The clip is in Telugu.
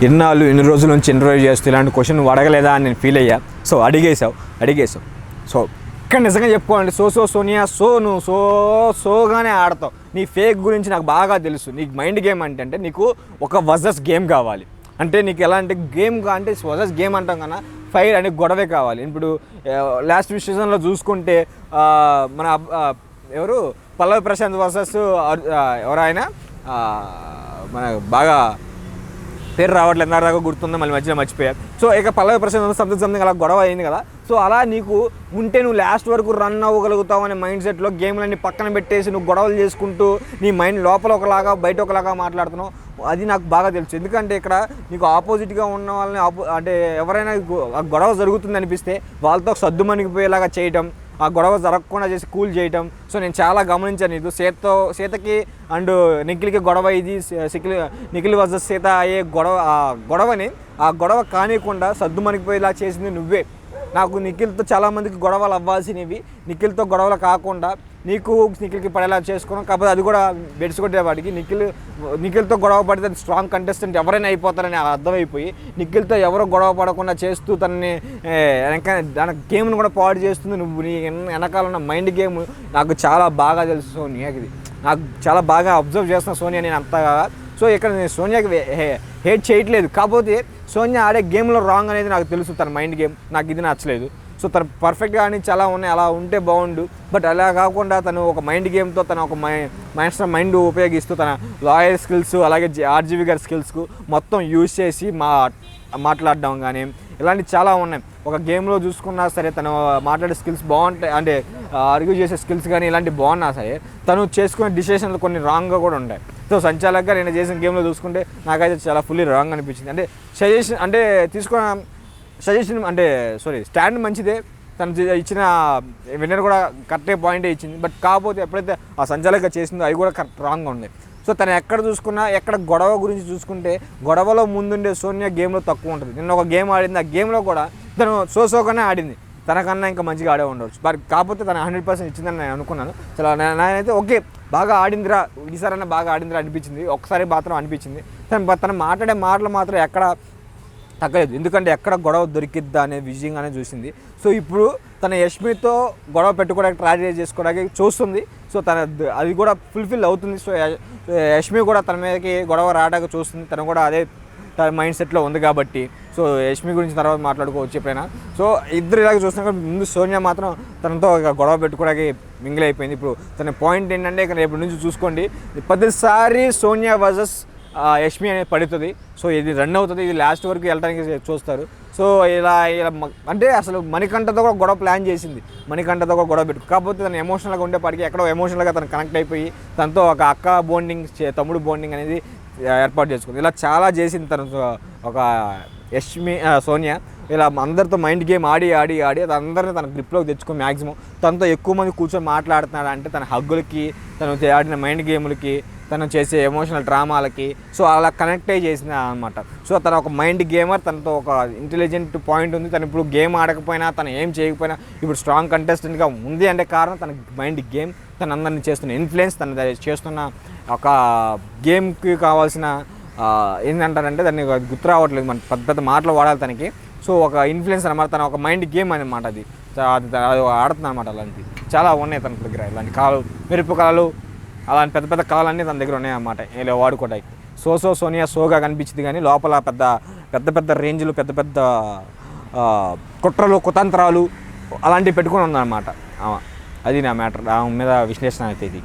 ఎన్నాళ్ళు ఎన్ని రోజుల నుంచి ఇంటర్వ్యూ చేస్తూ ఇలాంటి క్వశ్చన్ నువ్వు అడగలేదా అని నేను ఫీల్ అయ్యా. సో అడిగేసావు. సో ఇక్కడ నిజంగా చెప్పుకోవాలంటే సోనియా నువ్వు సోగానే ఆడతావు. నీ ఫేక్ గురించి నాకు బాగా తెలుసు. నీకు మైండ్ గేమ్ అంటే నీకు ఒక వర్సెస్ గేమ్ కావాలి. అంటే నీకు ఎలాంటి గేమ్ అంటే వర్సెస్ గేమ్ అంటాం కన్నా ఫైర్ అనే గొడవే కావాలి. ఇప్పుడు లాస్ట్ సీజన్లో చూసుకుంటే మన ఎవరు పల్లవి ప్రశాంత్ వర్సెస్ ఎవరైనా మన బాగా పేరు రావట్లేదు, దాకా గుర్తుందో మళ్ళీ మధ్యలో మర్చిపోయారు. సో ఇక పల్లవి ప్రశాంత్ సంథింగ్ అలా గొడవ అయింది కదా. సో అలా నీకు ఉంటే నువ్వు లాస్ట్ వరకు రన్ అవ్వగలుగుతావు అనే మైండ్ సెట్లో గేమ్లన్నీ పక్కన పెట్టేసి నువ్వు గొడవలు చేసుకుంటూ నీ మైండ్ లోపల ఒకలాగా బయట ఒకలాగా మాట్లాడుతున్నావు. అది నాకు బాగా తెలుసు. ఎందుకంటే ఇక్కడ నీకు ఆపోజిట్గా ఉన్న వాళ్ళని అంటే ఎవరైనా గొడవ జరుగుతుంది అనిపిస్తే వాళ్ళతో సద్దుమణిగిపోయేలాగా చేయటం, ఆ గొడవ జరగకుండా చేసి కూల్ చేయటం. సో నేను చాలా గమనించాను. ఇది సీతకి అండ్ నిఖిల్కి గొడవ, ఇది నిఖిల్ వర్సెస్ సీత అయ్యే గొడవని ఆ గొడవ కానివ్వకుండా సద్దుమణిగిపోయేలా చేసింది నువ్వే. నాకు నిఖిల్తో చాలామందికి గొడవలు అవ్వాల్సినవి నిఖిల్తో గొడవలు కాకుండా నిఖిల్కి పడేలా చేసుకున్నాం. కాకపోతే అది కూడా బెడిసికొట్టేవాడికి నిఖిల్తో గొడవ పడితే స్ట్రాంగ్ కంటెస్టెంట్ ఎవరైనా అయిపోతారని అర్థమైపోయి నిఖిల్తో ఎవరో గొడవ పడకుండా చేస్తూ తనని దాని గేమ్ను కూడా పాడు చేస్తుంది. నువ్వు నీ వెనకాల ఉన్న మైండ్ గేమ్ నాకు చాలా బాగా తెలుసు సోనియాకి. ఇది నాకు చాలా బాగా అబ్జర్వ్ చేస్తున్నా సోనియా నేను అంతగా. సో ఇక్కడ నేను సోనియాకి హేట్ చేయట్లేదు. కాకపోతే సోనియా ఆడే గేమ్లో రాంగ్ అనేది నాకు తెలుసు. తన మైండ్ గేమ్ నాకు ఇది నచ్చలేదు. సో తను పర్ఫెక్ట్గా అని చాలా ఉన్నాయి, అలా ఉంటే బాగుండు. బట్ అలా కాకుండా తను ఒక మైండ్ గేమ్తో తన ఒక మైండ్ ఉపయోగిస్తూ తన లాయర్ స్కిల్స్ అలాగే ఆర్జీవి గారి స్కిల్స్కు మొత్తం యూజ్ చేసి మాట్లాడడం కానీ ఇలాంటివి చాలా ఉన్నాయి. ఒక గేమ్లో చూసుకున్నా సరే తను మాట్లాడే స్కిల్స్ బాగుంటాయి. అంటే ఆర్గ్యూ చేసే స్కిల్స్ కానీ ఇలాంటివి బాగున్నా సరే తను చేసుకునే డిసిషన్లు కొన్ని రాంగ్గా కూడా ఉంటాయి. సో సంచాలకుగా నేను చేసిన గేమ్లో చూసుకుంటే నాకైతే చాలా ఫుల్లీ రాంగ్ అనిపించింది. అంటే సజెషన్ అంటే తీసుకున్న సజెషన్ అంటే స్టాండ్ మంచిదే. తను ఇచ్చిన విన్నర్ కూడా కరెక్టే పాయింటే ఇచ్చింది. బట్ కాకపోతే ఎప్పుడైతే ఆ సంచాలకుగా చేసిందో అవి కూడా కరెక్ట్ రాంగ్గా ఉంది. సో తను ఎక్కడ చూసుకున్నా ఎక్కడ గొడవ గురించి చూసుకుంటే గొడవలో ముందుండే సోనియా గేమ్లో తక్కువ ఉంటుంది. నిన్న ఒక గేమ్ ఆడింది, ఆ గేమ్లో కూడా తను సోగానే ఆడింది. తనకన్నా ఇంకా మంచిగా ఆడే ఉండవచ్చు. బట్ కాకపోతే తను 100% ఇచ్చిందని నేను అనుకున్నాను. చాలా నేనైతే ఓకే బాగా ఆడిందిరా, ఈసారైనా బాగా ఆడిందిరా అనిపించింది. ఒక్కసారి మాత్రం అనిపించింది. తను మాట్లాడే మాటలు మాత్రం ఎక్కడ తగ్గలేదు. ఎందుకంటే ఎక్కడ గొడవ దొరికిద్దా అనే విజయంగానే చూసింది. సో ఇప్పుడు తన యష్మితో గొడవ పెట్టుకోవడానికి ట్రై చేసుకోవడానికి చూస్తుంది. సో అది కూడా ఫుల్ఫిల్ అవుతుంది. సో యష్మి కూడా తన మీదకి గొడవ రావడానికి చూస్తుంది. తను కూడా అదే మైండ్ సెట్లో ఉంది కాబట్టి సో యష్మి గురించి తర్వాత మాట్లాడుకోవచ్చు ఎప్పుడైనా. సో ఇద్దరు ఇలాగ చూస్తున్నా ముందు సోనియా మాత్రం తనతో గొడవ పెట్టుకోవడానికి మింగిల్ అయిపోయింది. ఇప్పుడు తన పాయింట్ ఏంటంటే ఇక్కడ రేపటి నుంచి చూసుకోండి, ప్రతిసారి సోనియా వర్సెస్ యష్మి అనేది పడుతుంది. సో ఇది రన్ అవుతుంది, ఇది లాస్ట్ వరకు వెళ్ళడానికి చూస్తారు. సో ఇలా అంటే అసలు మణికంఠతో కూడా గొడవ ప్లాన్ చేసింది. మణికంఠతో కూడా గొడవ పెట్టు, కాకపోతే తను ఎమోషనల్గా ఉండేపాటికి ఎక్కడో ఎమోషనల్గా తను కనెక్ట్ అయిపోయి తనతో ఒక అక్క బాండింగ్ తమ్ముడు బాండింగ్ అనేది ఏర్పాటు చేసుకుంది. ఇలా చాలా చేసింది తను ఒక సోనియా. ఇలా అందరితో మైండ్ గేమ్ ఆడి అందరినీ తన గ్రిప్లోకి తెచ్చుకొని మ్యాక్సిమం తనతో ఎక్కువ మంది కూర్చొని మాట్లాడుతున్నాడు అంటే తన హగ్గులకి, తను ఆడిన మైండ్ గేములకి, తను చేసే ఎమోషనల్ డ్రామాలకి సో అలా కనెక్ట్ అయ్యి చేసింది అనమాట. సో తన ఒక మైండ్ గేమర్, తనతో ఒక ఇంటెలిజెంట్ పాయింట్ ఉంది. తను ఇప్పుడు గేమ్ ఆడకపోయినా తను ఏం చేయకపోయినా ఇప్పుడు స్ట్రాంగ్ కంటెస్టెంట్గా ఉంది అంటే కారణం తన మైండ్ గేమ్, తను అందరినీ చేస్తున్న ఇన్ఫ్లుయెన్స్, తను చేస్తున్న ఒక గేమ్కి కావాల్సిన ఏంటంటారంటే దాన్ని గుర్తు రావట్లేదు, మన పెద్ద మాటలు వాడాలి తనకి. సో ఒక ఇన్ఫ్లుయెన్స్ అనమాట, తన ఒక మైండ్ గేమ్ అనమాట. అది ఆడుతుంది అనమాట. అలాంటివి చాలా ఉన్నాయి తన దగ్గర. ఇలాంటి కళలు, మెరుపు కళలు, అలాంటి పెద్ద కళలన్నీ తన దగ్గర ఉన్నాయన్నమాట ఇలా వాడుకోవడానికి. సోనియా సోగా కనిపించింది కానీ లోపల పెద్ద రేంజ్లు, పెద్ద కుట్రలు, కుతంత్రాలు అలాంటివి పెట్టుకొని ఉందన్నమాట. అది నా మ్యాటర్. దాని మీద విశ్లేషణ అయితే ఇది.